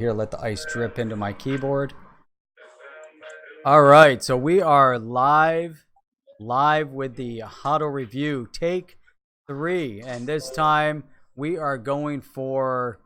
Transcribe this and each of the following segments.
Here, let the ice drip into my keyboard. All right, so we are live with the HODL review, take 3, and this time we are going for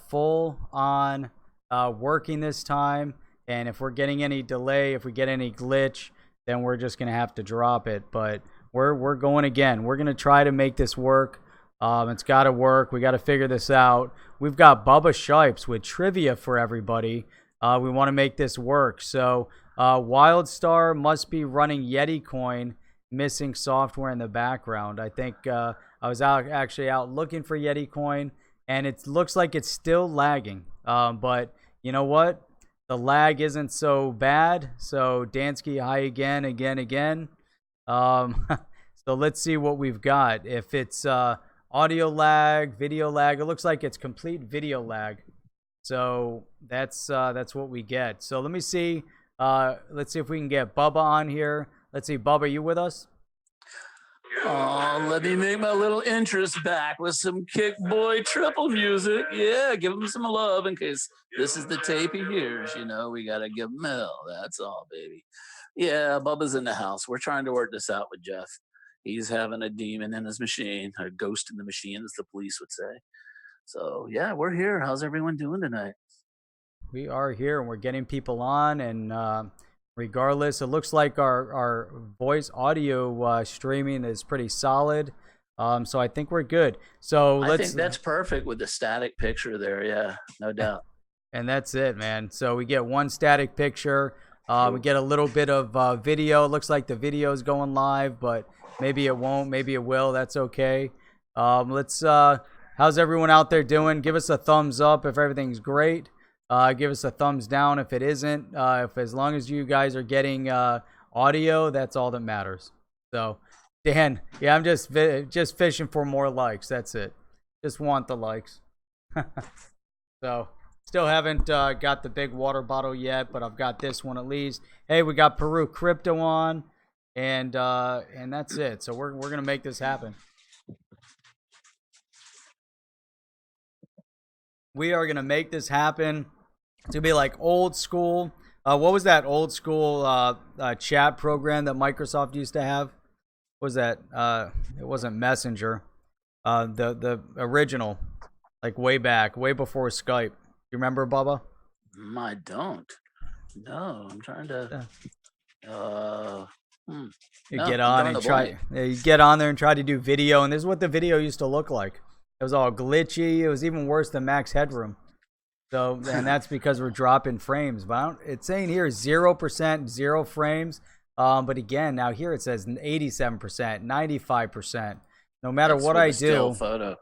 full on working this time. And if we're getting any delay, if we get any glitch, then we're just gonna have to drop it. But we're going again. We're gonna try to make this work. It's got to work. We got to figure this out. We've got Bubba Shipes with trivia for everybody. We want to make this work. So WildStar must be running Yeti Coin, missing software in the background. I think I was actually out looking for Yeti Coin, and it looks like it's still lagging. But you know what? The lag isn't so bad. So Dansky, hi again. So let's see what we've got. If it's audio lag, video lag. It looks like it's complete video lag. So that's what we get. So let me see. Let's see if we can get Bubba on here. Let's see, Bubba, are you with us? Oh, let me make my little interest back with some Kick Boy triple music. Yeah, give him some love in case this is the tape he hears. You know, we got to give him hell. That's all, baby. Yeah, Bubba's in the house. We're trying to work this out with Jeff. He's having a demon in his machine, a ghost in the machine, as the police would say. So, yeah, we're here. How's everyone doing tonight? We are here, and we're getting people on. And regardless, it looks like our voice audio streaming is pretty solid. So I think we're good. So I think that's perfect with the static picture there. Yeah, no doubt. And that's it, man. So we get one static picture. We get a little bit of video. It looks like the video is going live, but maybe it won't. Maybe it will. That's okay. Let's. How's everyone out there doing? Give us a thumbs up if everything's great. Give us a thumbs down if it isn't. If as long as you guys are getting audio, that's all that matters. So, Dan, yeah, I'm just fishing for more likes. That's it. Just want the likes. So. Still haven't got the big water bottle yet, but I've got this one at least. Hey, we got Peru Crypto on, and that's it. So we're gonna make this happen. We are gonna make this happen. It's gonna be like old school. What was that old school chat program that Microsoft used to have? What was that? It wasn't Messenger. The original, like way back, way before Skype. You remember, Bubba? I don't. No, I'm trying to. You get on and try. You get on there and try to do video, and this is what the video used to look like. It was all glitchy. It was even worse than Max Headroom. So, and that's because we're dropping frames. But it's saying here 0%, 0 frames. But again, now here it says 87%, 95%. No matter what I do. Photo.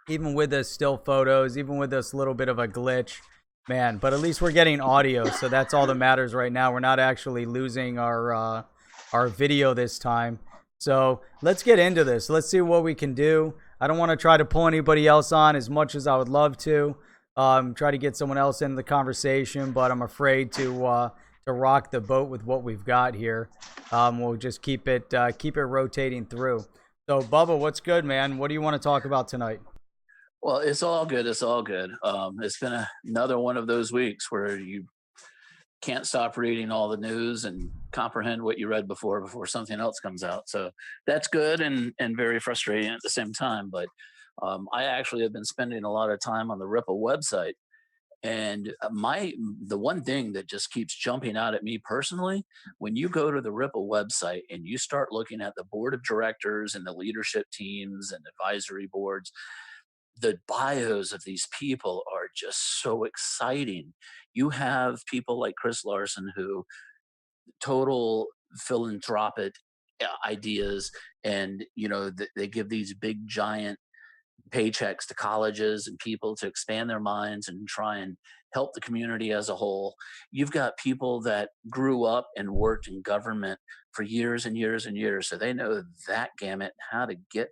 Even with the still photos, even with this little bit of a glitch, man. But at least we're getting audio, so that's all that matters right now. We're not actually losing our video this time. So let's get into this. Let's see what we can do. I don't want to try to pull anybody else on as much as I would love to. Try to get someone else into the conversation, but I'm afraid to rock the boat with what we've got here. We'll just keep it rotating through. So Bubba, what's good, man? What do you want to talk about tonight? Well, it's all good. It's all good. It's been another one of those weeks where you can't stop reading all the news and comprehend what you read before something else comes out. So that's good and very frustrating at the same time. But I actually have been spending a lot of time on the Ripple website. And the one thing that just keeps jumping out at me personally, when you go to the Ripple website and you start looking at the board of directors and the leadership teams and advisory boards, the bios of these people are just so exciting. You have people like Chris Larson, who total philanthropic ideas, and they give these big giant paychecks to colleges and people to expand their minds and try and help the community as a whole. You've got people that grew up and worked in government for years and years and years, so they know that gamut, how to get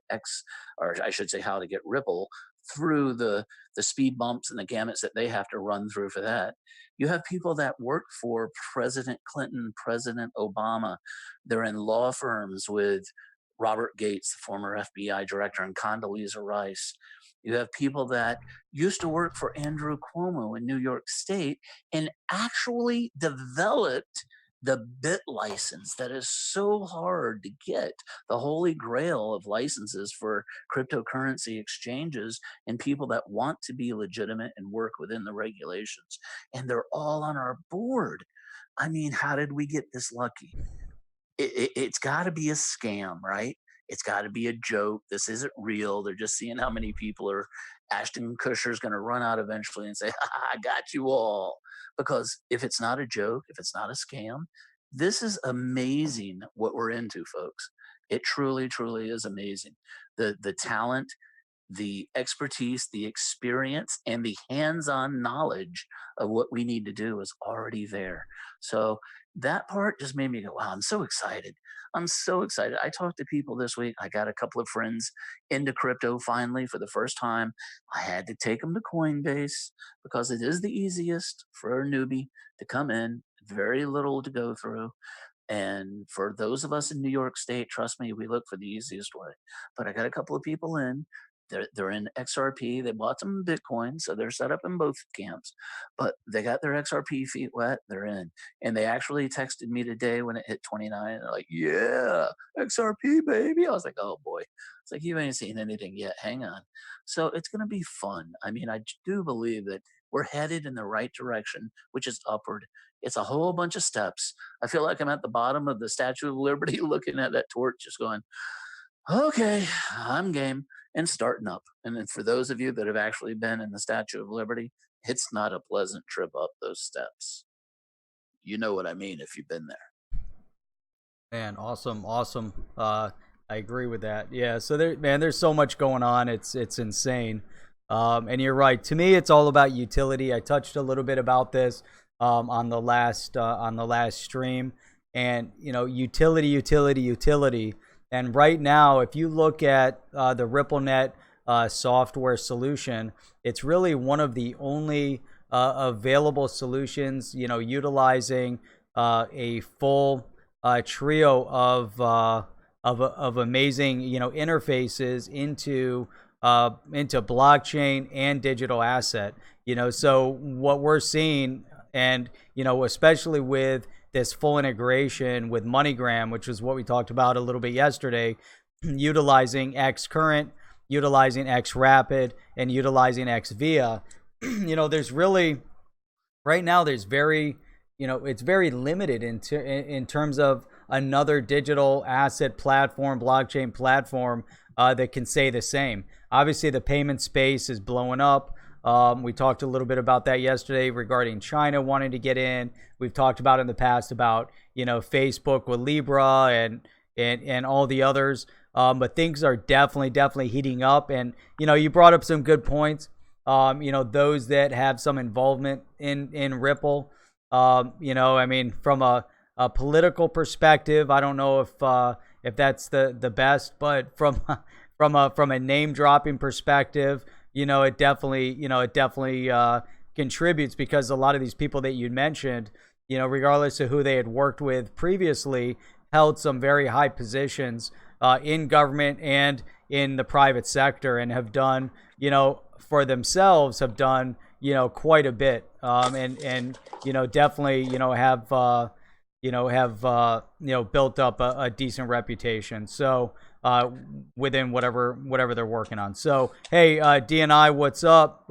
how to get Ripple through the speed bumps and the gamuts that they have to run through for that. You have people that work for President Clinton, President Obama. They're in law firms with Robert Gates, the former FBI director, and Condoleezza Rice. You have people that used to work for Andrew Cuomo in New York State and actually developed the bit license that is so hard to get, the holy grail of licenses for cryptocurrency exchanges and people that want to be legitimate and work within the regulations. And they're all on our board. I mean, how did we get this lucky? It's got to be a scam, right? It's got to be a joke. This isn't real. They're just seeing how many people are. Ashton Kutcher's going to run out eventually and say, I got you all. Because if it's not a joke, if it's not a scam, this is amazing what we're into, folks. It truly, truly is amazing. The talent, the expertise, the experience, and the hands-on knowledge of what we need to do is already there. So that part just made me go, wow, I'm so excited. I'm so excited. I talked to people this week. I got a couple of friends into crypto finally for the first time. I had to take them to Coinbase because it is the easiest for a newbie to come in, very little to go through. And for those of us in New York State, trust me, we look for the easiest way. But I got a couple of people in. They're in XRP. They bought some Bitcoin, so they're set up in both camps. But they got their XRP feet wet. They're in, and they actually texted me today when it hit 29. They're like, "Yeah, XRP, baby." I was like, "Oh boy." It's like, you ain't seen anything yet. Hang on. So it's gonna be fun. I mean, I do believe that we're headed in the right direction, which is upward. It's a whole bunch of steps. I feel like I'm at the bottom of the Statue of Liberty looking at that torch, just going, okay, I'm game, and starting up. And then for those of you that have actually been in the Statue of Liberty, it's not a pleasant trip up those steps. You know what I mean if you've been there. Man, awesome. I agree with that. Yeah, so there's so much going on. It's insane. And you're right. To me, it's all about utility. I touched a little bit about this on the last stream, and utility. And right now, if you look at the RippleNet software solution, it's really one of the only available solutions. Utilizing a full trio of amazing interfaces into blockchain and digital asset. So what we're seeing, and especially with this full integration with MoneyGram, which is what we talked about a little bit yesterday, utilizing Xcurrent, utilizing Xrapid, and utilizing Xvia. There's really, right now, there's very, it's very limited in terms of another digital asset platform, blockchain platform that can say the same. Obviously, the payment space is blowing up. We talked a little bit about that yesterday regarding China wanting to get in. We've talked about in the past about Facebook with Libra and all the others. But things are definitely heating up. And you brought up some good points. Those that have some involvement in Ripple. I mean, from a political perspective, I don't know if that's the best, but from a name dropping perspective, it definitely contributes, because a lot of these people that you mentioned, regardless of who they had worked with previously, held some very high positions in government and in the private sector, and have done, for themselves, have done, quite a bit, and definitely, have built up a decent reputation. So within whatever they're working on. So hey, DNI, what's up?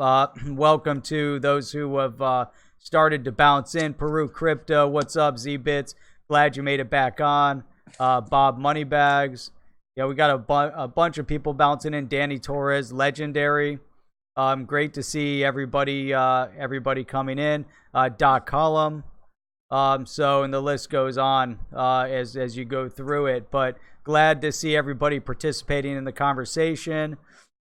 Welcome to those who have started to bounce in. Peru Crypto, what's up? Z-Bits, glad you made it back on. Bob Moneybags, yeah, we got a bunch of people bouncing in. Danny Torres, legendary. Great to see everybody coming in. Doc Column. So, and the list goes on as you go through it, but glad to see everybody participating in the conversation.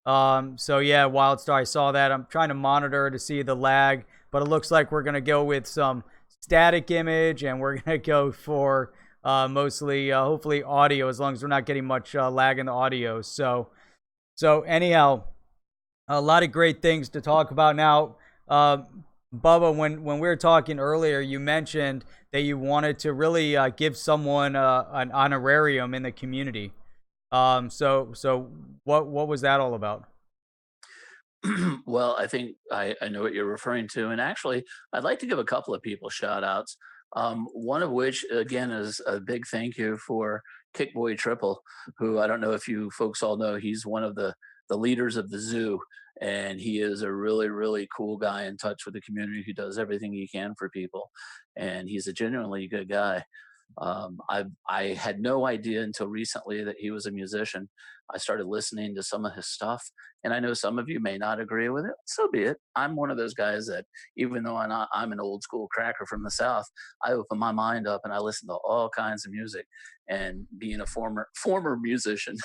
So yeah, Wildstar, I saw that. I'm trying to monitor to see the lag, but it looks like we're gonna go with some static image, and we're gonna go for mostly hopefully audio, as long as we're not getting much lag in the audio. So anyhow, a lot of great things to talk about now. Bubba, when we were talking earlier, you mentioned that you wanted to really give someone an honorarium in the community. So what was that all about? Well, I think I know what you're referring to. And actually, I'd like to give a couple of people shout outs. One of which, again, is a big thank you for Kickboy Triple, who I don't know if you folks all know, he's one of the leaders of the zoo. And he is a really, really cool guy in touch with the community who does everything he can for people. And he's a genuinely good guy. I had no idea until recently that he was a musician. I started listening to some of his stuff, and I know some of you may not agree with it. So be it. I'm one of those guys that, even though I'm an old school cracker from the South, I open my mind up and I listen to all kinds of music. And being a former musician,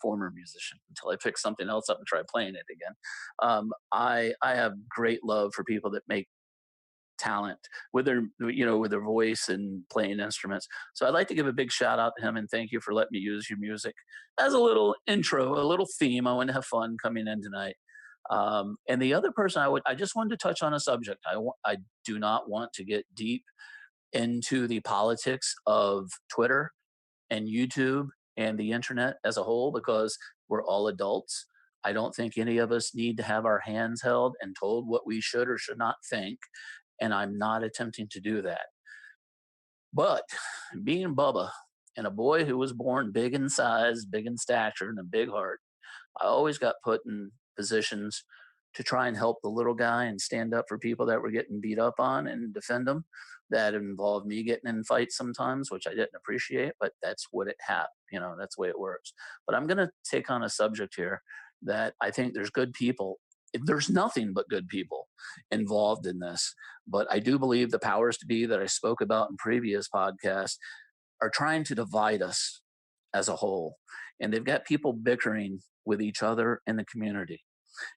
former musician, until I pick something else up and try playing it again, I have great love for people that make talent with their voice and playing instruments. So I'd like to give a big shout out to him and thank you for letting me use your music as a little intro, a little theme. I want to have fun coming in tonight. And the other person I just wanted to touch on a subject. I do not want to get deep into the politics of Twitter and YouTube and the internet as a whole, because we're all adults. I don't think any of us need to have our hands held and told what we should or should not think. And I'm not attempting to do that. But being Bubba and a boy who was born big in size, big in stature, and a big heart, I always got put in positions to try and help the little guy and stand up for people that were getting beat up on and defend them. That involved me getting in fights sometimes, which I didn't appreciate, but that's what it happened. That's the way it works. But I'm going to take on a subject here that I think there's good people. There's nothing but good people involved in this. But I do believe the powers to be that I spoke about in previous podcasts are trying to divide us as a whole. And they've got people bickering with each other in the community.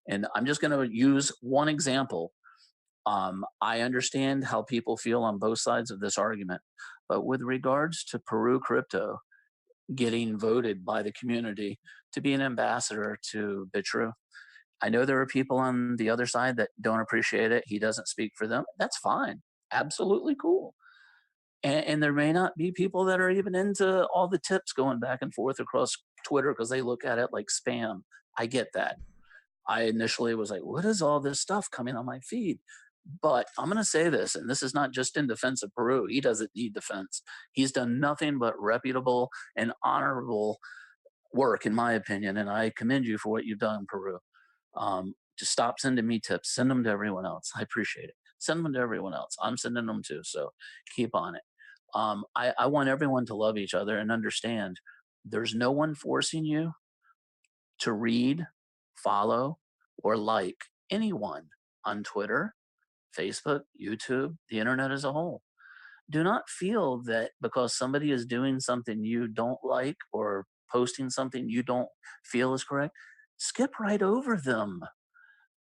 And I'm just going to use one example. I understand how people feel on both sides of this argument, but with regards to Peru crypto getting voted by the community to be an ambassador to Bitru, I know there are people on the other side that don't appreciate it. He doesn't speak for them. That's fine. Absolutely cool. And there may not be people that are even into all the tips going back and forth across Twitter because they look at it like spam. I get that. I initially was like, what is all this stuff coming on my feed? But I'm going to say this, and this is not just in defense of Peru. He doesn't need defense. He's done nothing but reputable and honorable work, in my opinion. And I commend you for what you've done, Peru. Just stop sending me tips. Send them to everyone else. I appreciate it. Send them to everyone else. I'm sending them too. So keep on it. I want everyone to love each other and understand there's no one forcing you to read, follow, or like anyone on Twitter, Facebook, YouTube, the internet as a whole. Do not feel that because somebody is doing something you don't like or posting something you don't feel is correct, skip right over them.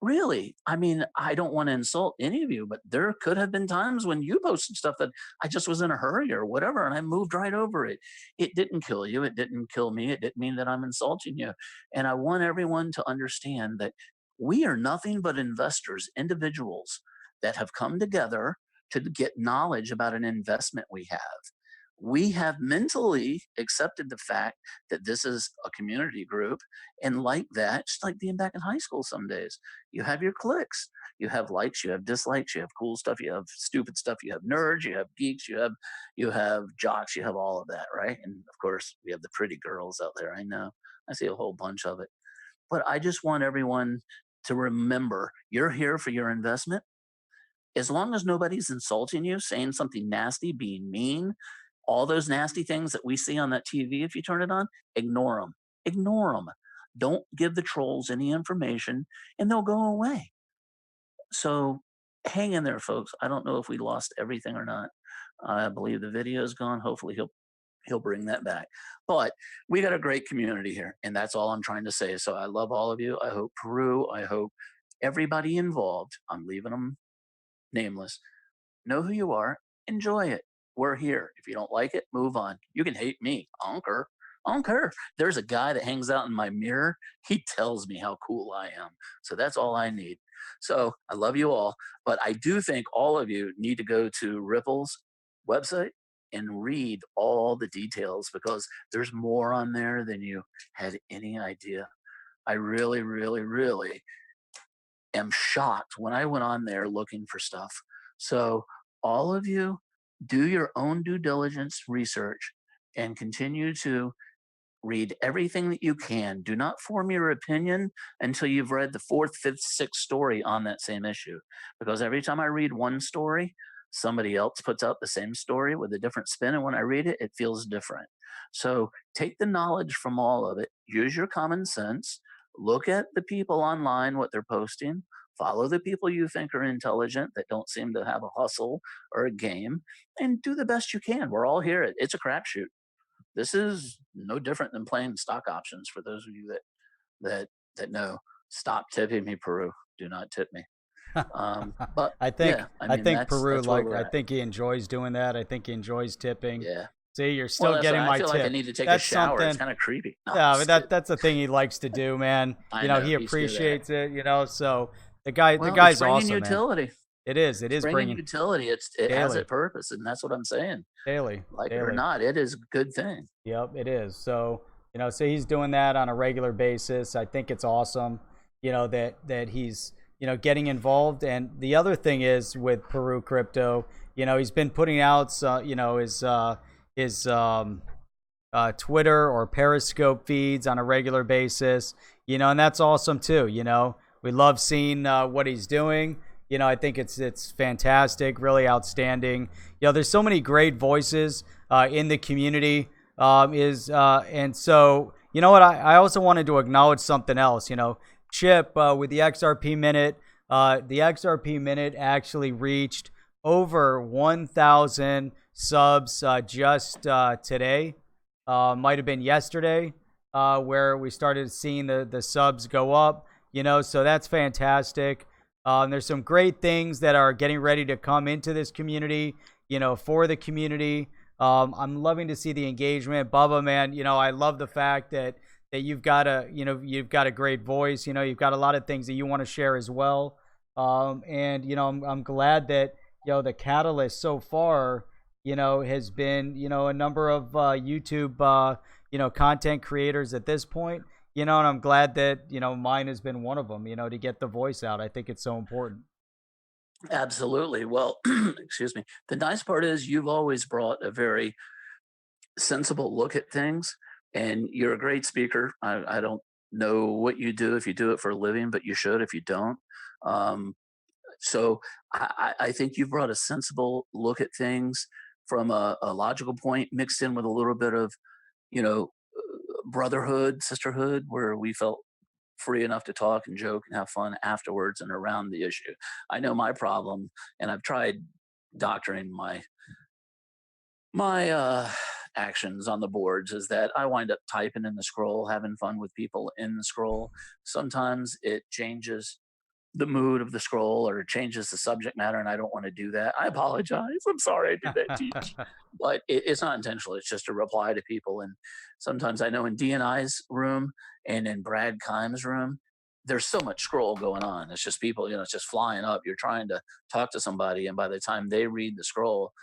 Really, I mean, I don't want to insult any of you, but there could have been times when you posted stuff that I just was in a hurry or whatever, and I moved right over it. It didn't kill you. It didn't kill me. It didn't mean that I'm insulting you. And I want everyone to understand that we are nothing but investors, individuals that have come together to get knowledge about an investment we have. We have mentally accepted the fact that this is a community group. And like that, just like being back in high school some days, you have your cliques, you have likes, you have dislikes, you have cool stuff, you have stupid stuff, you have nerds, you have geeks, you have jocks, you have all of that, right? And of course, we have the pretty girls out there. I know. I see a whole bunch of it. But I just want everyone to remember you're here for your investment. As long as nobody's insulting you, saying something nasty, being mean, all those nasty things that we see on that TV, if you turn it on, ignore them. Ignore them. Don't give the trolls any information and they'll go away. So hang in there, folks. I don't know if we lost everything or not. I believe the video is gone. Hopefully he'll bring that back. But we got a great community here, and that's all I'm trying to say. So I love all of you. I hope Peru, I hope everybody involved, I'm leaving them nameless, know who you are, enjoy it. We're here. If you don't like it, move on. You can hate me. I don't care. I don't care. There's a guy that hangs out in my mirror. He tells me how cool I am. So that's all I need. So I love you all. But I do think all of you need to go to Ripple's website and read all the details because there's more on there than you had any idea. I really, really, really am shocked when I went on there looking for stuff. So, all of you, do your own due diligence research and continue to read everything that you can. Do not form your opinion until you've read the fourth, fifth, sixth story on that same issue. Because every time I read one story, somebody else puts out the same story with a different spin. And when I read it, it feels different. So take the knowledge from all of it, use your common sense, look at the people online, what they're posting, follow the people you think are intelligent that don't seem to have a hustle or a game, and do the best you can. We're all here. It's a crapshoot. This is no different than playing stock options for those of you that know. Stop tipping me, Peru. Do not tip me. But I think yeah, I I mean think that's Peru where like we're I at. think he enjoys doing that. I think he enjoys tipping. Yeah. See, you're Well, still that's getting why I my feel like I tip. need to take a That's shower. It's something. kind of creepy. No, I'm Yeah, but just kidding. that's the thing he likes to do, man. I know He he's good at it. appreciates it. So the Well, it's guy's bringing awesome, man. utility. It It's is bringing bringing utility. It has a daily, purpose, and that's what I'm saying. daily, Like it or daily. not, it is a good thing. Yep, it is. So, so he's doing that on a regular basis. I think it's awesome, that he's, getting involved. And the other thing is with Peru Crypto, he's been putting out, his Twitter or Periscope feeds on a regular basis, and that's awesome too. We love seeing what he's doing. I think it's fantastic, really outstanding. There's so many great voices in the community. And so what I also wanted to acknowledge something else. Chip with the XRP minute actually reached over 1,000 subs just today. Might have been yesterday where we started seeing the subs go up. So that's fantastic. There's some great things that are getting ready to come into this community, for the community. I'm loving to see the engagement. Bubba, man, I love the fact that you've got a great voice. You've got a lot of things that you want to share as well. And I'm glad that the catalyst so far has been a number of YouTube content creators at this point. And I'm glad that mine has been one of them. To get the voice out. I think it's so important. Absolutely. Well, excuse me. The nice part is you've always brought a very sensible look at things, and you're a great speaker. I don't know what you do if you do it for a living, but you should if you don't. Um, so I think you've brought a sensible look at things from a logical point, mixed in with a little bit of, you know, brotherhood, sisterhood, where we felt free enough to talk and joke and have fun afterwards and around the issue. I know my problem, and I've tried doctoring my actions on the boards is that I wind up typing in the scroll, having fun with people in the scroll. Sometimes it changes the mood of the scroll or changes the subject matter, and I don't want to do that. I apologize. I'm sorry I did that to you. But it's not intentional. It's just a reply to people. And sometimes I know in DNI's room and in Brad Kime's room, there's so much scroll going on. It's just people, it's just flying up. You're trying to talk to somebody, and by the time they read the scroll,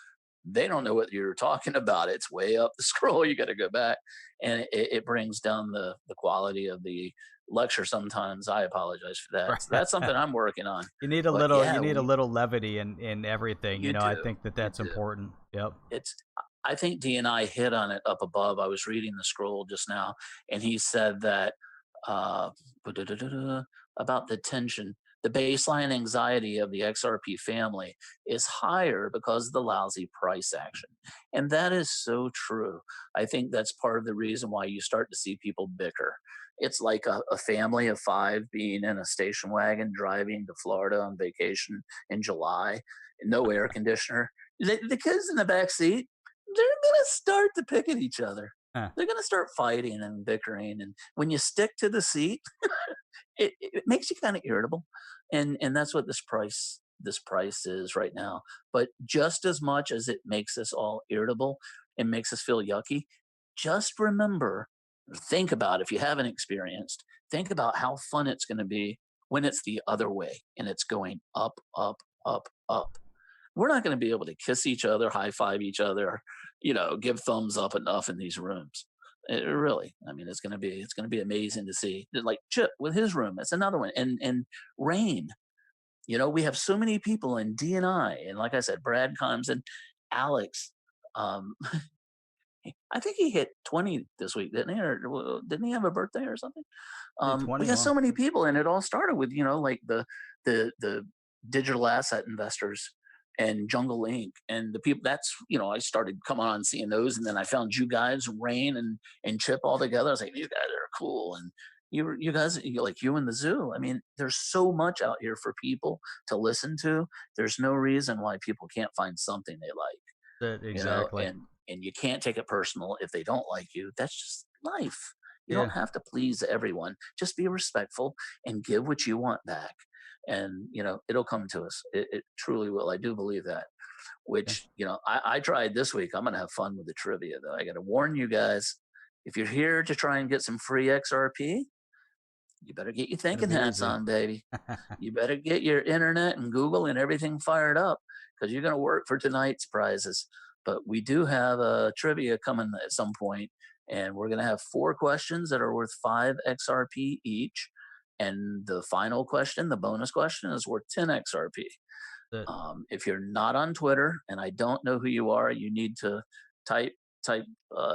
they don't know what you're talking about. It's way up the scroll. You got to go back, and it brings down the quality of the lecture. Sometimes I apologize for that. So that's something I'm working on. But You yeah, need a little levity in everything. you I do, think that you that's do. important. Yep. It's I think D and I hit on it up above. I was reading the scroll just now, and he said that uh, about the tension. The baseline anxiety of the XRP family is higher because of the lousy price action. And that is so true. I think that's part of the reason why you start to see people bicker. It's like a family of five being in a station wagon driving to Florida on vacation in July, no air conditioner. The kids in the back seat, they're going to start to pick at each other. Huh. They're going to start fighting and bickering. And when you stick to the seat, it makes you kind of irritable, and that's what this price is right now. But just as much as it makes us all irritable and makes us feel yucky, just remember, think about, if you haven't experienced, think about how fun it's going to be when it's the other way and it's going up, up, up, up. we're not going to be able to kiss each other, high five each other, give thumbs up enough in these rooms. Really, I mean, it's going to be amazing to see. Like Chip with his room, that's another one, and Rain. We have so many people in DNI, and like I said, Brad comes and Alex. Um, I think he hit 20 this week, didn't he? Or didn't he have a birthday or something? We got so many people, and it all started with like the digital asset investors and Jungle Inc. and the people. That's I started coming on seeing those, and then I found you guys, Rain and Chip, all together. I was like, these guys are cool, and you guys, like you and the zoo. I mean, there's so much out here for people to listen to. There's no reason why people can't find something they like. Exactly. And you can't take it personal if they don't like you. That's just life. You Yeah. don't have to please everyone. Just be respectful and give what you want back. And it'll come to us. It truly will. I do believe that. Which I tried this week. I'm gonna have fun with the trivia though. I got to warn you guys. If you're here to try and get some free XRP, you better get your thinking hats on, baby. You better get your internet and Google and everything fired up, because you're going to work for tonight's prizes. But we do have a trivia coming at some point, and we're going to have 4 questions that are worth 5 XRP each. And the final question, the bonus question, is worth 10 XRP. If you're not on Twitter, and I don't know who you are, you need to type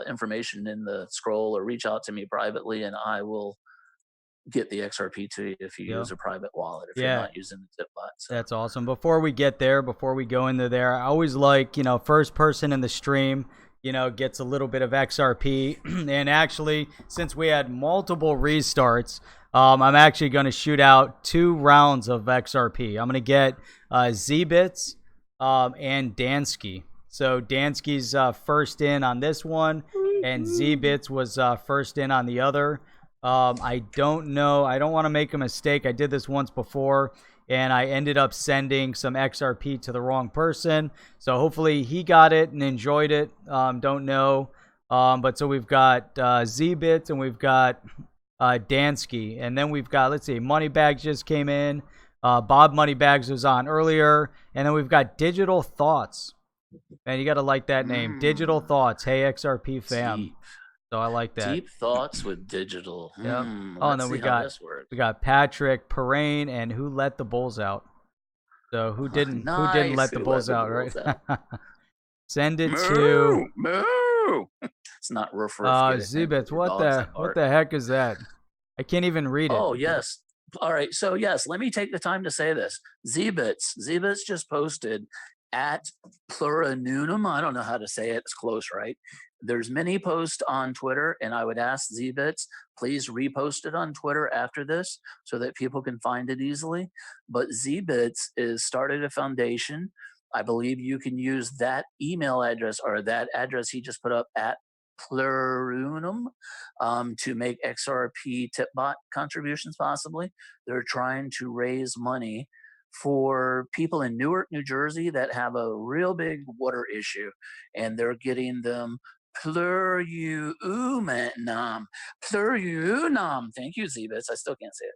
information in the scroll or reach out to me privately, and I will get the XRP to you if you use a private wallet, if you're not using the tip bot. So. That's awesome. Before we get there, before we go into there, I always like, first person in the stream, gets a little bit of XRP. And actually, since we had multiple restarts, I'm actually going to shoot out 2 rounds of XRP. I'm going to get Z-Bits and Dansky. So Dansky's first in on this one, and Z-Bits was first in on the other. I don't know. I don't want to make a mistake. I did this once before, and I ended up sending some XRP to the wrong person. So hopefully he got it and enjoyed it. Don't know. But so we've got Z-Bits and we've got Dansky. And then we've got, let's see, Moneybags just came in. Bob Moneybags was on earlier. And then we've got Digital Thoughts. Man, you got to like that name. Digital Thoughts. Hey, XRP fam. Deep. So I like that. Deep thoughts with digital. Yep. And then we got Patrick Perrine and Who Let the Bulls Out. So who didn't let the Bulls out, right? Send it to Moo. It's not roof. Z-Bits. What the heck is that? I can't even read it. Oh yes. All right. So yes, let me take the time to say this. Z-Bits just posted at Plurinunum. I don't know how to say it. It's close, right? There's many posts on Twitter, and I would ask Z-Bits, please repost it on Twitter after this so that people can find it easily. But Z-Bits is started a foundation. I believe you can use that email address or that address he just put up at Plurunum to make XRP tipbot contributions possibly. They're trying to raise money for people in Newark, New Jersey that have a real big water issue, and they're getting them plurunum. Thank you, Z-Bits. I still can't say it.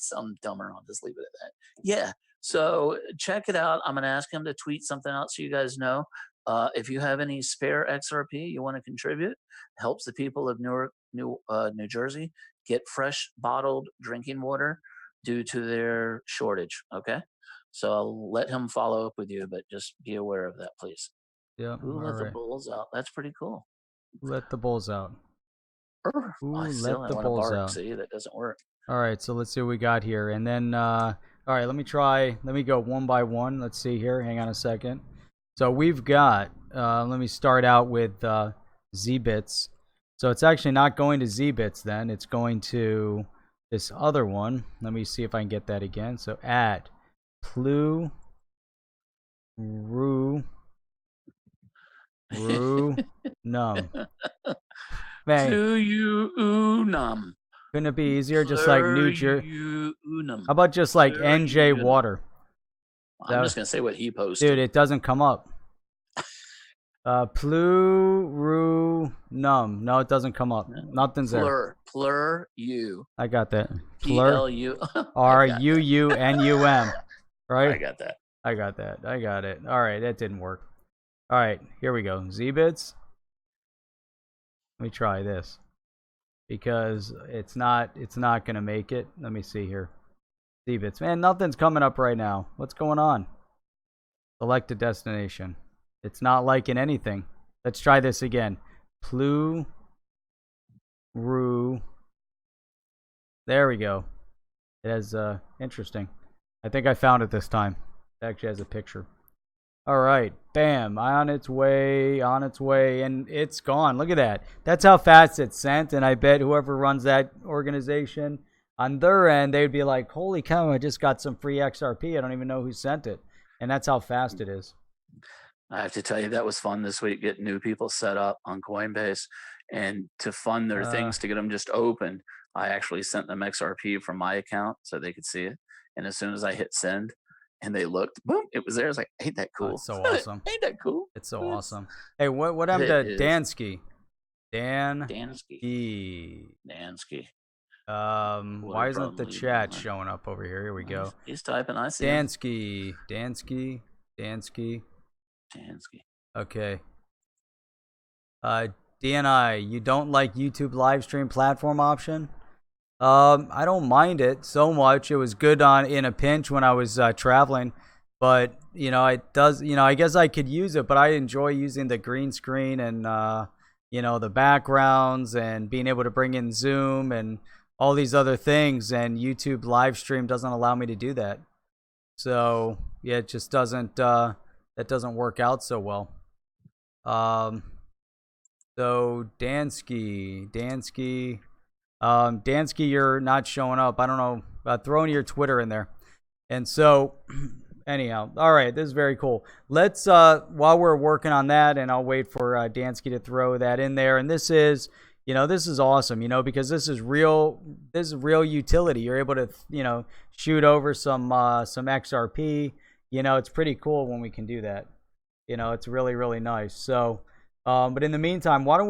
Some dumber. I'll just leave it at that. Yeah. So check it out. I'm going to ask him to tweet something out so you guys know. If you have any spare XRP you want to contribute, helps the people of Newark, New Jersey get fresh bottled drinking water due to their shortage. Okay. So I'll let him follow up with you, but just be aware of that, please. Yeah. Who let the Bulls out? That's pretty cool. Who let the Bulls out? Who let the Bulls out? See, that doesn't work. All right, so let's see what we got here. And then, all right, let me go one by one. Let's see here. Hang on a second. So we've got, let me start out with Z-Bits. So it's actually not going to Z-Bits then. It's going to this other one. Let me see if I can get that again. So at Plurunum. Man, Plurunum. Couldn't it be easier? Just like New Jersey. How about just like NJ Water? I'm just gonna say what he posted. Dude, it doesn't come up. Plurunum. No, it doesn't come up. Nothing's there. Plur-U. I got that. Plur-U. RUUNUM. right? I got that. I got that. I got it. All right, that didn't work. All right, here we go. Z-bits. Let me try this because it's not gonna make it. Let me see here. Z-bits. Man, nothing's coming up right now. What's going on? Select a destination. It's not liking anything. Let's try this again. Plu Ru. There we go. It has interesting. I think I found it this time. It actually has a picture. All right, bam, on its way, and it's gone. Look at that. That's how fast it's sent, and I bet whoever runs that organization, on their end, they'd be like, holy cow, I just got some free XRP. I don't even know who sent it. And that's how fast it is. I have to tell you, that was fun this week, getting new people set up on Coinbase and to fund their things, to get them just open. I actually sent them XRP from my account so they could see it. And as soon as I hit send and they looked, boom, it was there. I was like, ain't that cool? Oh, it's so awesome. Ain't that cool? It's so awesome. Hey, what happened to Dansky? Dansky. Why isn't the chat showing up over here? Here we go. He's typing. I see Dansky. Okay. DNI, you don't like YouTube live stream platform option? I don't mind it so much. It was good in a pinch when I was traveling, but it does. I guess I could use it, but I enjoy using the green screen and the backgrounds and being able to bring in Zoom and all these other things. And YouTube live stream doesn't allow me to do that. So yeah, it just doesn't. That doesn't work out so well. So Dansky, you're not showing up. I don't know. Throw in your Twitter in there. And so, anyhow, all right, this is very cool. Let's while we're working on that, and I'll wait for Dansky to throw that in there. And this is, this is awesome, because this is real. This is real utility. You're able to, shoot over some XRP. It's pretty cool when we can do that. It's really, really nice. So, but in the meantime, why don't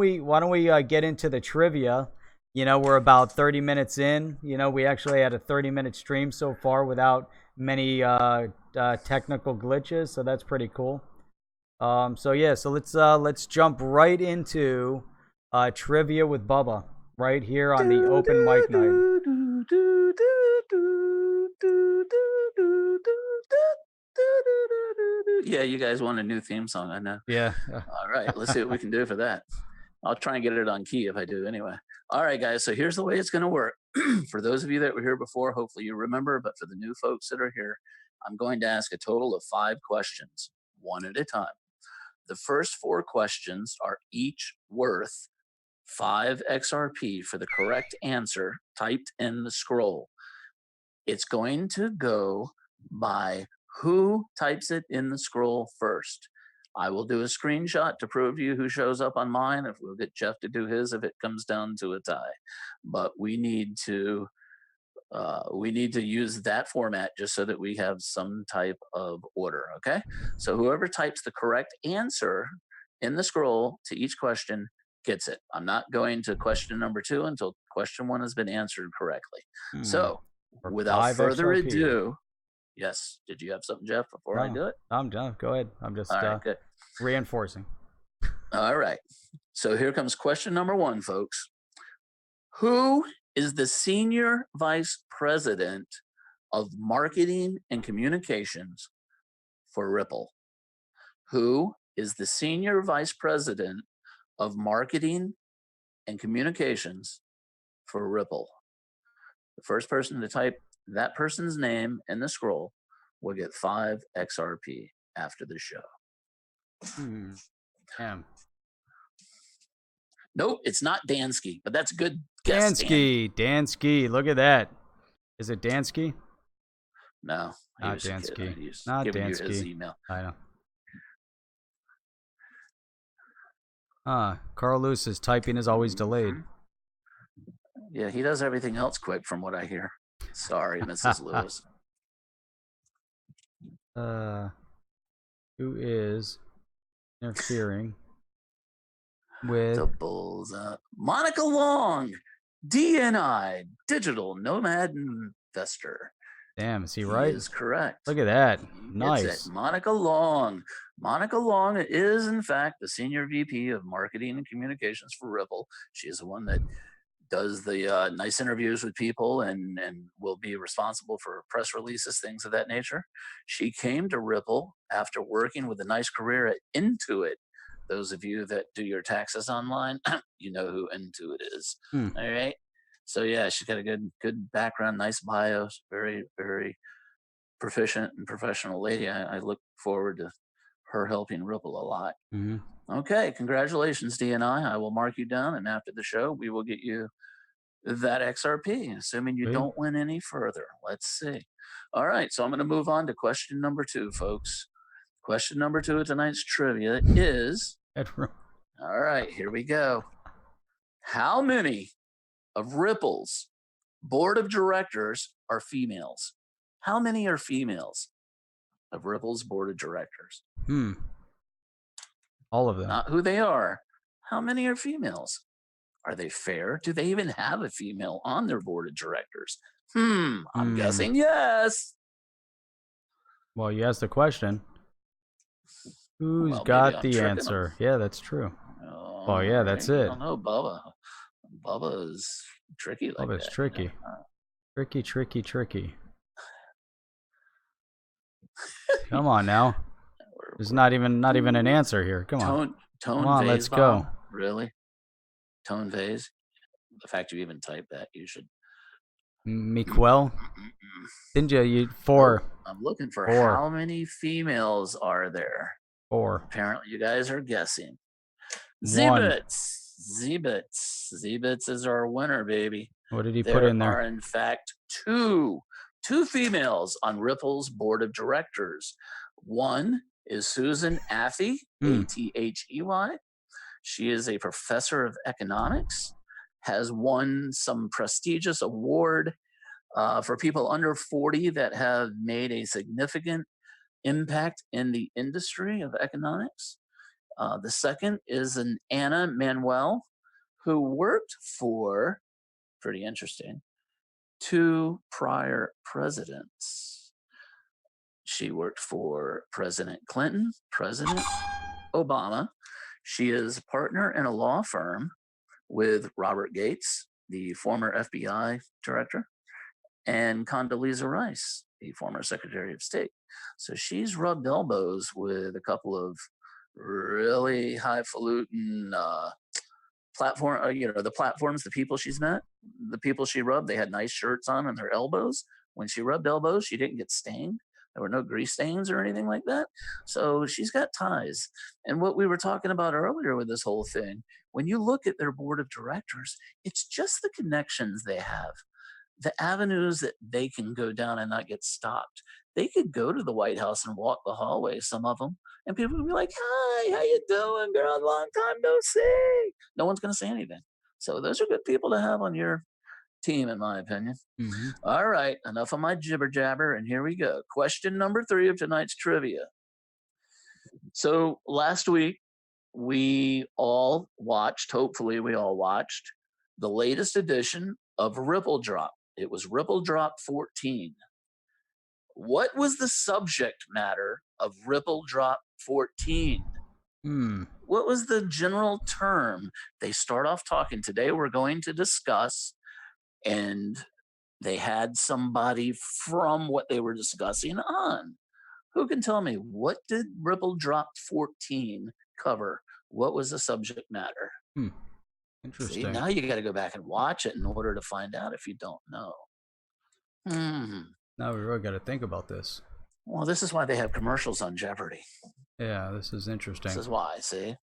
we get into the trivia? We're about 30 minutes in. We actually had a 30-minute stream so far without many technical glitches, so that's pretty cool. So yeah, so let's jump right into trivia with Bubba right here on the open mic night. Yeah, you guys want a new theme song, I know. Yeah. All right, let's see what we can do for that. I'll try and get it on key if I do anyway. All right, guys, so here's the way it's going to work. For those of you that were here before, hopefully you remember, but for the new folks that are here, I'm going to ask a total of 5 questions, one at a time. The first 4 questions are each worth 5 XRP for the correct answer typed in the scroll. It's going to go by who types it in the scroll first. I will do a screenshot to prove to you who shows up on mine. If we'll get Jeff to do his, if it comes down to a tie. But we need to use that format just so that we have some type of order. Okay. So whoever types the correct answer in the scroll to each question gets it. I'm not going to question number 2 until question 1 has been answered correctly. So without further ado. Yes. Did you have something, Jeff, before I do it? I'm done. Go ahead. I'm just good. Reinforcing. All right. So here comes question number 1, folks. Who is the Senior Vice President of Marketing and Communications for Ripple? Who is the Senior Vice President of Marketing and Communications for Ripple? The first person to type that person's name in the scroll will get 5 XRP after the show. Damn. Nope, it's not Dansky, but that's a good guess. Dansky. Look at that. Is it Dansky? No, not Dansky. Not Dansky. You his email. I know. Carl Lewis's typing is always delayed. Yeah, he does everything else quick from what I hear. Sorry, Mrs. Lewis. Who is interfering with the bulls? Monica Long, DNI, digital nomad investor. Damn, is he He right? is correct. Look at that. He Nice. gets it. Monica Long. Monica Long is, in fact, the Senior VP of Marketing and Communications for Ripple. She is the one that does the nice interviews with people and will be responsible for press releases, things of that nature. She came to Ripple after working with a nice career at Intuit. Those of you that do your taxes online, you know who Intuit is. Hmm. All right. So yeah, she's got a good background, nice bio, very, very proficient and professional lady. I look forward to her helping Ripple a lot. Mhm. Okay, congratulations, DNI. I will mark you down, and after the show, we will get you that XRP, assuming you Sweet. don't win any further. Let's see. All right, so I'm going to move on to question number 2, folks. Question number 2 of tonight's trivia is, Headroom. all right, here we go. How many of Ripple's board of directors are females? How many are females of Ripple's board of directors? All of them. Not who they are. How many are females? Are they fair? Do they even have a female on their board of directors? I'm guessing yes. Well, you asked the question. Who's Well, maybe got I'm the tricking answer? them. Yeah, that's true. Oh, Oh, yeah, that's I it. don't know, Bubba. Bubba is tricky like Bubba's that. tricky. You know? Tricky. Come on now. There's not even an answer here. Come on. Tone Come on, vase let's bomb? go. Really? Tone vase? The fact you even typed that, you should. Miquel? Didn't you? 4. I'm looking for 4. how many females are there? 4. Apparently, you guys are guessing. 1. Zbits is our winner, baby. What did he put in there? There are, in fact, two females on Ripple's board of directors. One is Susan Athey, Athey. She is a professor of economics, has won some prestigious award for people under 40 that have made a significant impact in the industry of economics. The second is an Anna Manuel, who worked for, pretty interesting, 2 prior presidents. She worked for President Clinton, President Obama. She is a partner in a law firm with Robert Gates, the former FBI director, and Condoleezza Rice, the former Secretary of State. So she's rubbed elbows with a couple of really highfalutin platform, the platforms, the people she's met, the people she rubbed, they had nice shirts on their elbows. When she rubbed elbows, she didn't get stained. There were no grease stains or anything like that. So she's got ties. And what we were talking about earlier with this whole thing, when you look at their board of directors, it's just the connections they have, the avenues that they can go down and not get stopped. They could go to the White House and walk the hallway, some of them, and people would be like, "Hi, how you doing, girl? Long time no see." No one's going to say anything. So those are good people to have on your team, in my opinion. All right, enough of my jibber jabber, and here we go. Question number 3 of tonight's trivia. So last week, we all watched, hopefully we all watched, the latest edition of Ripple Drop. It was Ripple Drop 14. What was the subject matter of Ripple Drop 14? What was the general term? They start off talking. Today we're going to discuss, and they had somebody from what they were discussing on. Who can tell me, what did Ripple Drop 14 cover? What was the subject matter? Interesting. See, now you got to go back and watch it in order to find out if you don't know. Now we really got to think about this. Well, this is why they have commercials on Jeopardy. Yeah, this is interesting. This is why, see?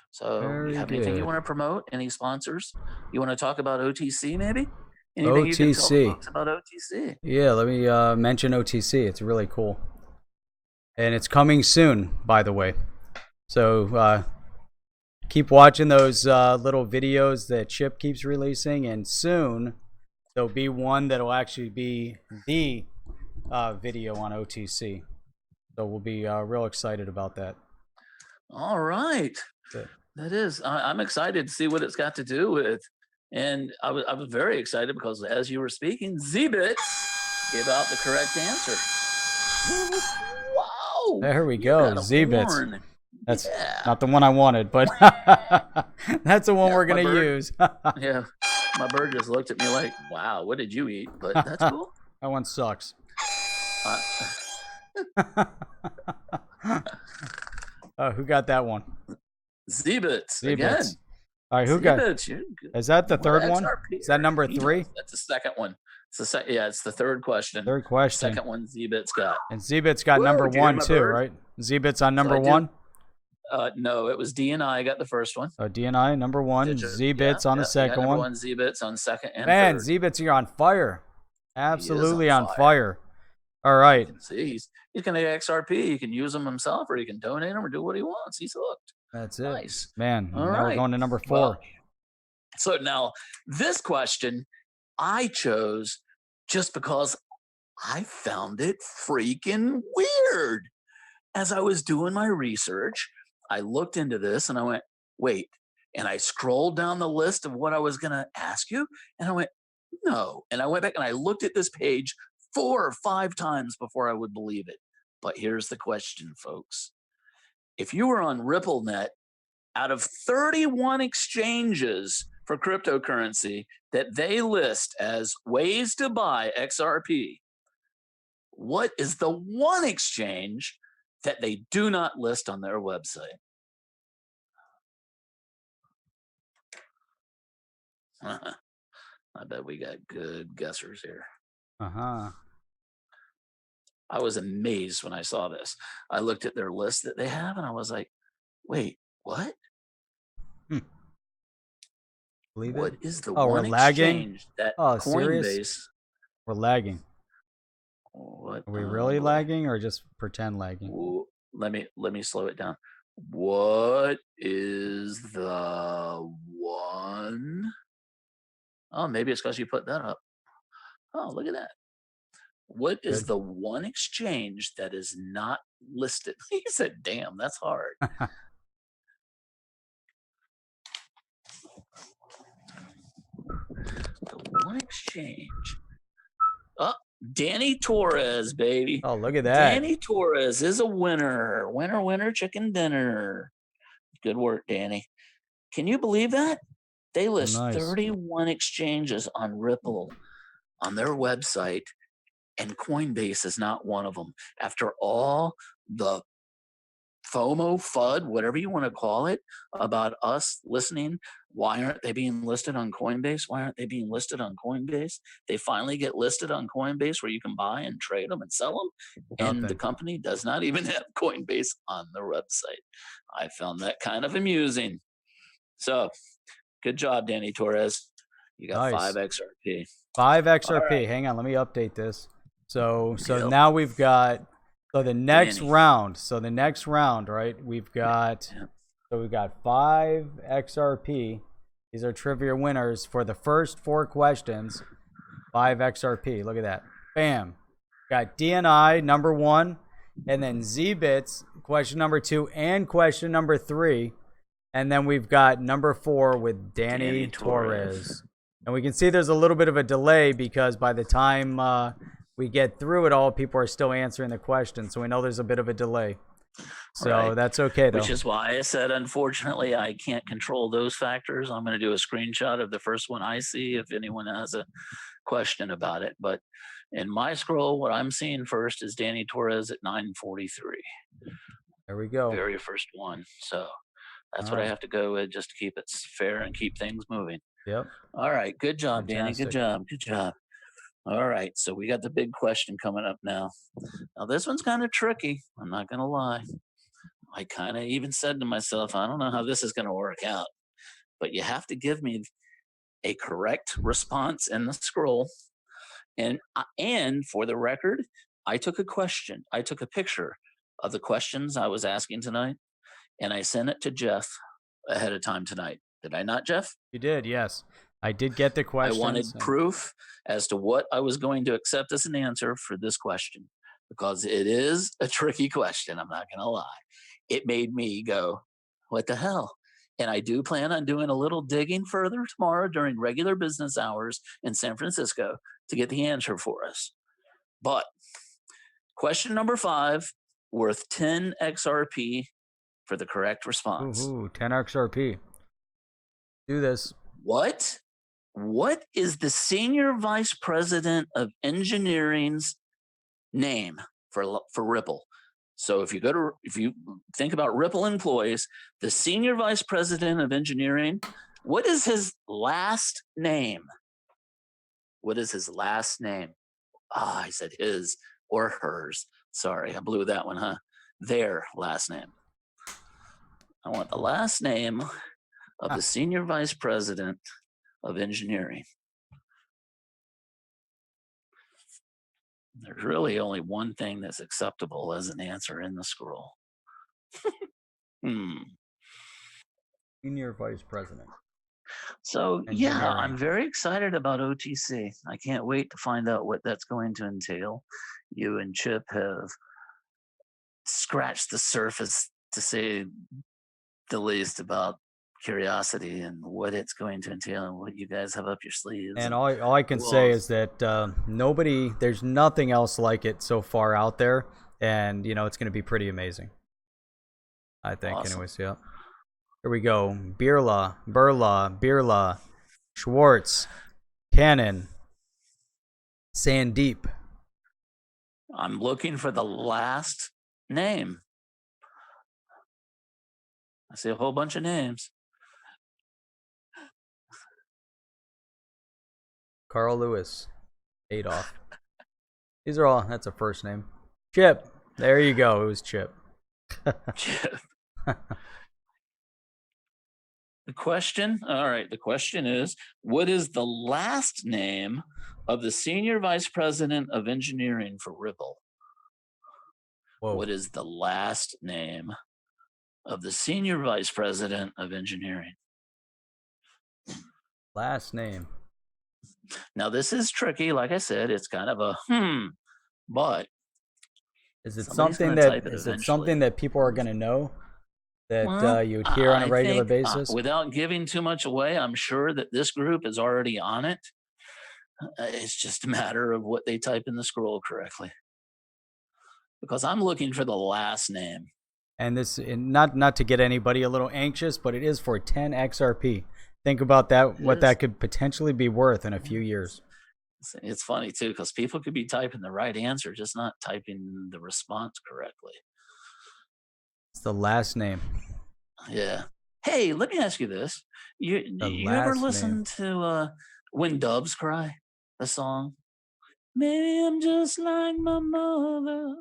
So Very you have anything you good. want to promote? Any sponsors? You want to talk about OTC maybe? Anything you can tell folks about OTC? Yeah, let me mention OTC. It's really cool. And it's coming soon, by the way. So keep watching those little videos that Chip keeps releasing, and soon there'll be one that'll actually be the video on OTC. So we'll be real excited about that. All right. That is. I'm excited to see what it's got to do with. And I was very excited because as you were speaking, Zbits Give out the correct answer. Wow. There we You go. got a Z-bits. horn. That's Yeah. not the one I wanted, but that's the one Yeah, we're my going to bird- use. Yeah. My bird just looked at me like, wow, what did you eat? But that's cool. That one sucks. Who got that one? Z-bits again. Z-bits. All right, who got? Z-bits. Is that the What third one? XRP Is that number are you 3? doing? That's the second one. Yeah, it's the third question. Third question. Second one Z-bits got. And Z-bits got Woo, number did you hear 1 my too, bird? right? Z-bits on number I did. 1. No, it was D&I got the first one. So DNI number 1, Z-bits on the second number one. 1 Z-bits on second and Man, third. Z-bits, you're on fire. Absolutely on on fire. All right. See, he's going to get XRP. He can use them himself, or he can donate them, or do what he wants. He's hooked. That's it. Nice. Man, All now right. we're going to number 4. Well, so now this question I chose just because I found it freaking weird. As I was doing my research, I looked into this and I went, wait. And I scrolled down the list of what I was going to ask you. And I went, no. And I went back and I looked at this page 4 or 5 times before I would believe it. But here's the question, folks. If you were on RippleNet, out of 31 exchanges for cryptocurrency that they list as ways to buy XRP, what is the one exchange that they do not list on their website? I bet we got good guessers here. I was amazed when I saw this. I looked at their list that they have and I was like, wait, what? Believe What it? is the Oh, we're one lagging? exchange that Oh, Coinbase? serious? We're lagging. What? Are we really lagging or just pretend lagging? Ooh, let me slow it down. What is the one? Oh, maybe it's because you put that up. Oh, look at that. What is Good. the one exchange that is not listed? He said, damn, that's hard. The one exchange. Oh, Danny Torres, baby. Oh, look at that. Danny Torres is a winner. Winner, winner, chicken dinner. Good work, Danny. Can you believe that? They list 31 exchanges on Ripple on their website, and Coinbase is not one of them. After all the FOMO, FUD, whatever you want to call it, about us listening, why aren't they being listed on Coinbase? Why aren't they being listed on Coinbase? They finally get listed on Coinbase where you can buy and trade them and sell them. And the company does not even have Coinbase on their website. I found that kind of amusing. So good job, Danny Torres. You got 5 XRP. 5 XRP. Right. Hang on, let me update this. So now we've got the next round. So the next round, right? We've got we've got 5 XRP. These are trivia winners for the first 4 questions. 5 XRP. Look at that. Bam. Got DNI number 1, and then Z-Bits question number 2 and question number 3. And then we've got number 4 with Danny Torres. And we can see there's a little bit of a delay because by the time we get through it all, people are still answering the question. So we know there's a bit of a delay. So that's okay, though. Which is why I said, unfortunately, I can't control those factors. I'm going to do a screenshot of the first one I see if anyone has a question about it. But in my scroll, what I'm seeing first is Danny Torres at 943. There we go. Very first one. So that's what I have to go with just to keep it fair and keep things moving. Yep. All right. Good job, Danny. Good job. Good job. All right. So we got the big question coming up now. Now, this one's kind of tricky. I'm not going to lie. I kind of even said to myself, I don't know how this is going to work out, but you have to give me a correct response in the scroll. And for the record, I took a question. I took a picture of the questions I was asking tonight, and I sent it to Jeff ahead of time tonight. Did I not, Jeff? You did, yes. I did get the question. I wanted proof as to what I was going to accept as an answer for this question, because it is a tricky question. I'm not going to lie. It made me go, what the hell? And I do plan on doing a little digging further tomorrow during regular business hours in San Francisco to get the answer for us. But question number 5, worth 10 XRP for the correct response. Ooh, 10 XRP. Do this. What is the senior vice president of engineering's name for Ripple? So if you think about Ripple employees, the senior vice president of engineering, what is his last name? What is his last name? I said his or hers. Sorry, I blew that one, huh? Their last name. I want the last name of the senior vice president of engineering. There's really only one thing that's acceptable as an answer in the scroll. Senior vice president. So yeah, I'm very excited about OTC. I can't wait to find out what that's going to entail. You and Chip have scratched the surface, to say the least, about curiosity and what it's going to entail and what you guys have up your sleeves. And all I can say is that there's nothing else like it so far out there, and it's going to be pretty amazing, I think. Awesome. Anyways, yeah. Here we go. Birla, Schwartz, Cannon, Sandeep. I'm looking for the last name. I see a whole bunch of names. Carl Lewis, Adolf. These are all, that's a first name. Chip. There you go. It was Chip. Chip. The question is, what is the last name of the senior vice president of engineering for Ripple? Whoa. What is the last name of the senior vice president of engineering? Last name. Now, this is tricky. Like I said, it's kind of a but is it something that people are going to know, that you'd hear on a regular basis? Without giving too much away, I'm sure that this group is already on it. It's just a matter of what they type in the scroll correctly. Because I'm looking for the last name. And this, not to get anybody a little anxious, but it is for 10 XRP. Think about that, what that could potentially be worth in a few years. It's funny, too, because people could be typing the right answer, just not typing the response correctly. It's the last name. Yeah. Hey, let me ask you this. You ever listen to When Doves Cry, the song? Maybe I'm just like my mother.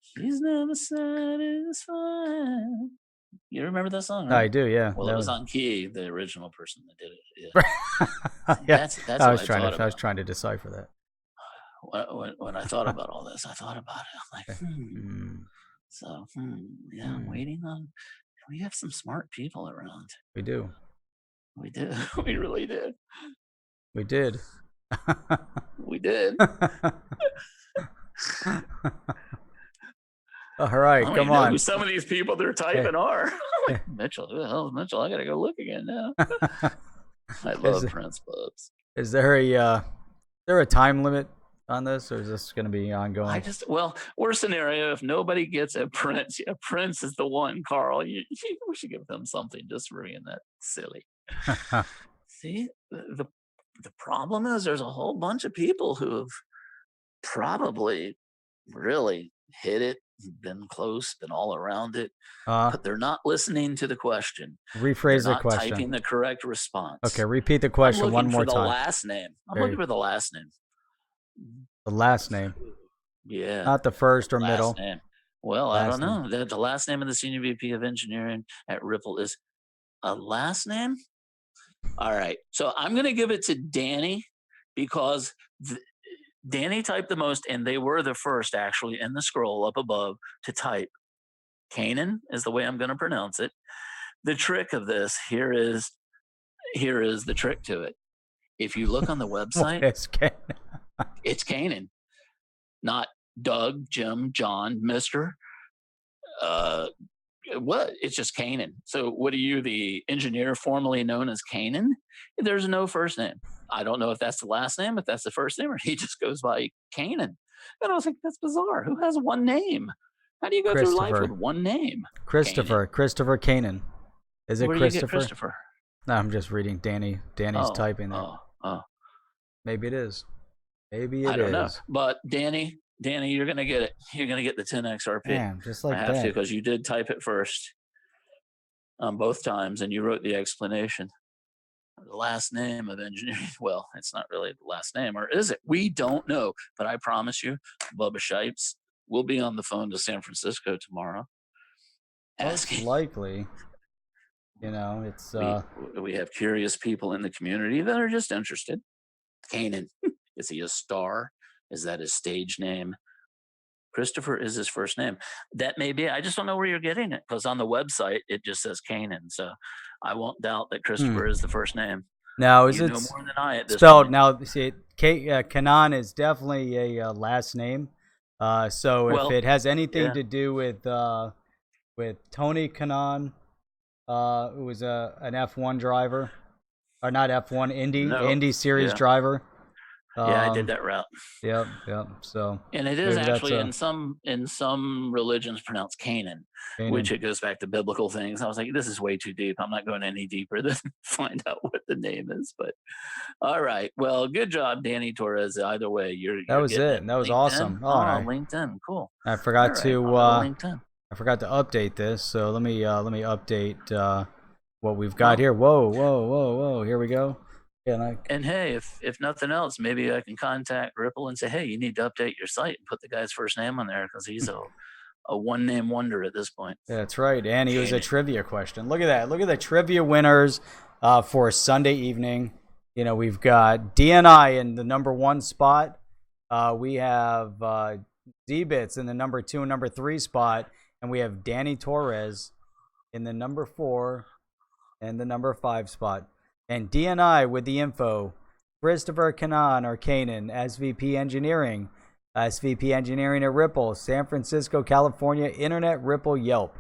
She's never satisfied. You remember that song, right? I do, yeah. Well, it was on key, the original person that did it. Yeah. Yeah. That's I was trying to decipher that. When I thought about all this, I thought about it. I'm like, So, I'm waiting on. We have some smart people around. We do. We did. We really did. We did. We did. All right, come on. Who some of these people they're typing are. Like, Mitchell, who the hell is Mitchell? I gotta go look again now. I love Prince Bubs. Is there a time limit on this, or is this going to be ongoing? Worst scenario, if nobody gets a Prince is the one, Carl. We should give them something just for being that silly. See, the problem is there's a whole bunch of people who have probably really hit it, been close, been all around it, but they're not listening to the question. Rephrase the question. Not typing the correct response. Okay, repeat the question one more time. I'm looking for the last name. I'm looking for the last name. The last name. Yeah. Not the first or middle. Name. Well, I don't know. The last name of the senior VP of engineering at Ripple is a last name. All right. So I'm going to give it to Danny because Danny typed the most, and they were the first actually in the scroll up above to type. Canaan is the way I'm going to pronounce it. The trick of this here is the trick to it. If you look on the website, it's Canaan, not Doug, Jim, John, Mr. What? It's just Canaan. So what are you, the engineer formerly known as Canaan? There's no first name. I don't know if that's the last name, if that's the first name, or he just goes by Canaan. And I was like, that's bizarre. Who has one name? How do you go through life with one name? Christopher Kanan. Is it Where do you get Christopher? No, I'm just reading Danny. Danny's typing there. Oh. Maybe it is. Maybe it is. I don't know. But Danny, you're gonna get it. You're gonna get the 10 XRP. Damn, just like that. I have to, because you did type it first both times, and you wrote the explanation. The last name of engineering. Well, it's not really the last name, or is it? We don't know. But I promise you, Bubba Shipes will be on the phone to San Francisco tomorrow. Most likely. You know, it's we have curious people in the community that are just interested. Kanan, is he a star? Is that his stage name? Christopher is his first name. That may be. I just don't know where you're getting it, because on the website it just says Kanan. So I won't doubt that Christopher is the first name. Now, is it know more than I at this spelled point. now? See, Kanan is definitely a last name. So if it has anything to do with Tony Kanan, who was an F1 driver, or not F1, Indy Series driver. I did that route. Yep. So, and it is actually in some religions pronounced Canaan, which it goes back to biblical things. I was like, this is way too deep. I'm not going any deeper than find out what the name is. But all right, well, good job, Danny Torres. Either way, that was it. That was awesome. Oh, LinkedIn, cool. I forgot to I forgot to update this, so let me update what we've got here. Whoa! Here we go. And hey, if nothing else, maybe I can contact Ripple and say, hey, you need to update your site and put the guy's first name on there, because he's a one-name wonder at this point. That's right, and he was a trivia question. Look at that. Look at the trivia winners for Sunday evening. You know, we've got DNI in the number 1 spot. We have Z-Bits in the number 2 and number 3 spot, and we have Danny Torres in the number 4 and the number 5 spot. And DNI with the info, Christopher Kanan or Kanan, SVP Engineering at Ripple, San Francisco, California, Internet, Ripple, Yelp.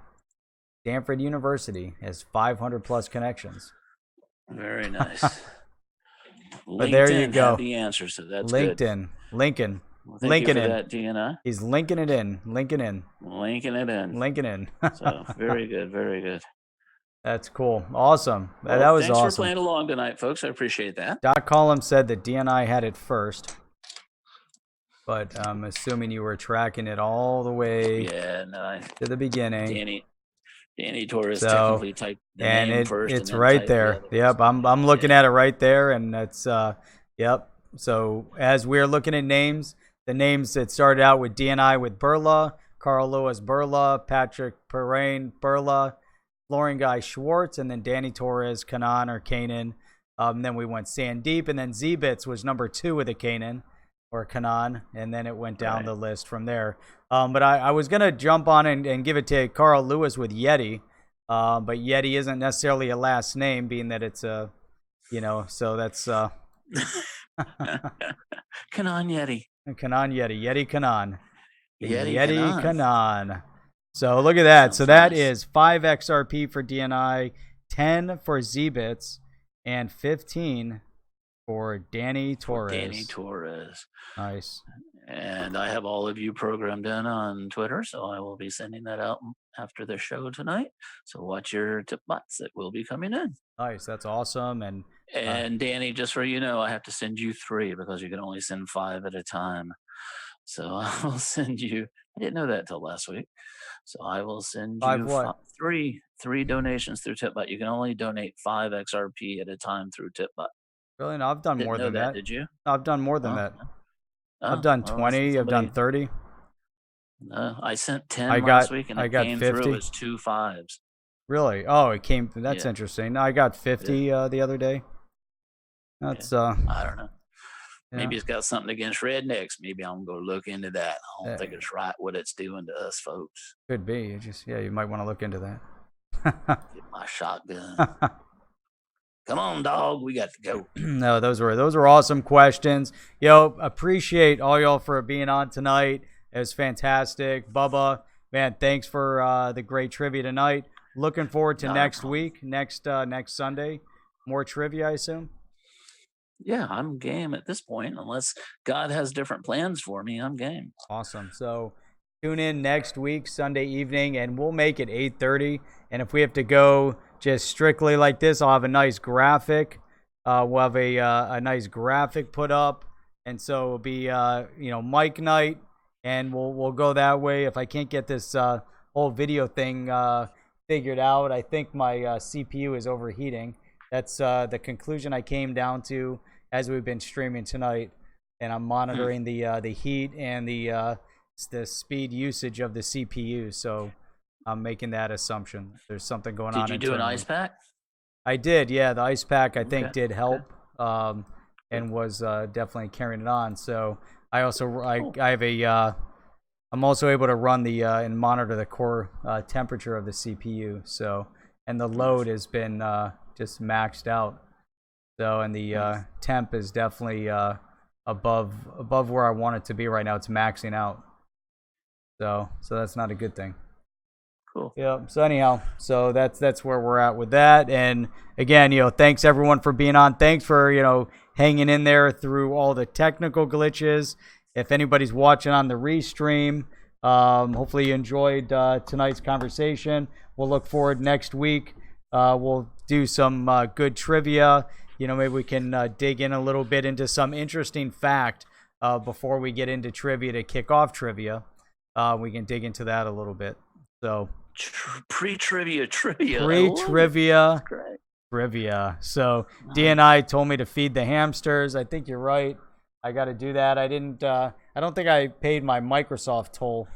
Stanford University has 500 plus connections. Very nice. But there you go. The answer, so that's LinkedIn, good. Lincoln. Well, thank you for that, DNI. He's linking it in. So very good, very good. That's cool. Awesome. Well, that was thanks awesome. Thanks for playing along tonight, folks. I appreciate that. Doc Collum said that DNI had it first, but I'm assuming you were tracking it all the way to the beginning. Danny Torres technically typed the name first. It's right there. Yep, I'm looking at it right there, and it's yep. So as we're looking at names, the names that started out with DNI with Burla, Carl Lewis Burla, Patrick Perrine Burla, Flooring Guy Schwartz, and then Danny Torres, Kanan or Kanan. Then we went Sandeep, and then Z-Bits was number 2 with a Kanan or Kanan, and then it went down the list from there. But I was going to jump on and give it to Carl Lewis with Yeti, but Yeti isn't necessarily a last name, being that it's a, so that's... Kanan Yeti. Kanan Yeti. Yeti Kanan. Yeti Kanan. So look at that. So that is 5 XRP for DNI, 10 for Z-Bits, and 15 for Danny Torres. Nice. And I have all of you programmed in on Twitter, so I will be sending that out after the show tonight. So watch your tip bots that will be coming in. Nice. That's awesome. And Danny, just so you know, I have to send you 3 because you can only send 5 at a time. So I will send you, I didn't know that till last week. So I will send you 3 donations through TipBot. You can only donate 5 XRP at a time through TipBot. Really? No, I've done more than that. Did you? No, I've done more than that. I've done 20. I've done 30. I sent 10 last week, and it came 50. through as 2 5s. Really? Oh, it came. That's interesting. No, I got 50 the other day. That's I don't know. Maybe it's got something against rednecks. Maybe I'm going to look into that. I don't think it's right what it's doing to us folks. Could be. You might want to look into that. Get my shotgun. Come on, dog. We got to go. No, those were awesome questions. Appreciate all y'all for being on tonight. It was fantastic. Bubba, man, thanks for the great trivia tonight. Looking forward to next week, next Sunday. More trivia, I assume. Yeah, I'm game at this point. Unless God has different plans for me, I'm game. Awesome. So tune in next week, Sunday evening, and we'll make it 8:30. And if we have to go just strictly like this, I'll have a nice graphic. We'll have a nice graphic put up, and so it'll be mic night, and we'll go that way. If I can't get this whole video thing figured out, I think my CPU is overheating. That's the conclusion I came down to as we've been streaming tonight, and I'm monitoring the heat and the speed usage of the CPU. So I'm making that assumption. There's something going on. Did you do an ice pack? I did, yeah. The ice pack I think Okay, did help, okay. and was definitely carrying it on. So I also Cool. I have a I'm also able to run the and monitor the core temperature of the CPU. So, and the load has been just maxed out. So, and the Nice. temp is definitely above where I want it to be right now. It's maxing out. So that's not a good thing. Cool. Yeah. So anyhow, so that's where we're at with that. And again, thanks everyone for being on. Thanks for hanging in there through all the technical glitches. If anybody's watching on the restream, hopefully you enjoyed tonight's conversation. We'll look forward next week. We'll do some good trivia. Maybe we can dig in a little bit into some interesting fact before we get into trivia to kick off trivia. We can dig into that a little bit. So Pre-trivia. Pre-trivia. Trivia. So DNI told me to feed the hamsters. I think you're right. I got to do that. I don't think I paid my Microsoft toll.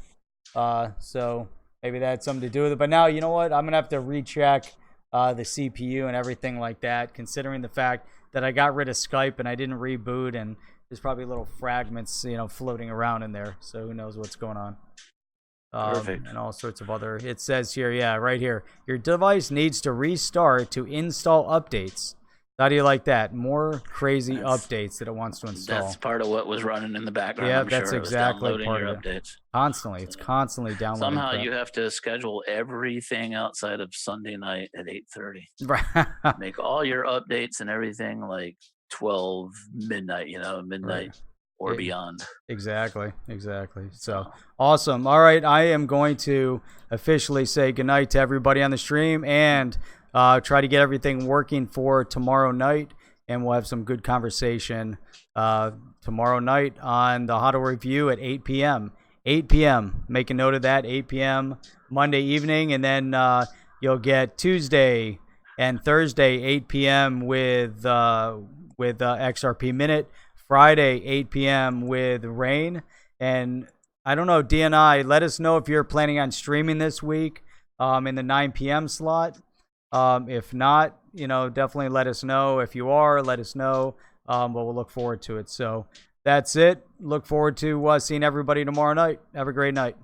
So maybe that had something to do with it. But now, you know what? I'm going to have to recheck the CPU and everything like that, considering the fact that I got rid of Skype and I didn't reboot, and there's probably little fragments, floating around in there. So who knows what's going on. Perfect. And all sorts of other. It says here, yeah, right here. Your device needs to restart to install updates. How do you like that? More crazy updates that it wants to install. That's part of what was running in the background. Yeah, I'm that's sure exactly it was part your of it. updates. Constantly, it's constantly downloading. Somehow you have to schedule everything outside of Sunday night at 8:30. Right. Make all your updates and everything like 12 midnight, midnight Right. or beyond. Exactly. So awesome. All right, I am going to officially say goodnight to everybody on the stream and try to get everything working for tomorrow night, and we'll have some good conversation tomorrow night on the HODL Review at 8 p.m. 8 p.m. Make a note of that. 8 p.m. Monday evening, and then you'll get Tuesday and Thursday 8 p.m. with XRP Minute. Friday 8 p.m. with Rain. And I don't know, DNI, let us know if you're planning on streaming this week in the 9 p.m. slot. If not, definitely let us know. If you are, let us know. But we'll look forward to it. So that's it. Look forward to seeing everybody tomorrow night. Have a great night.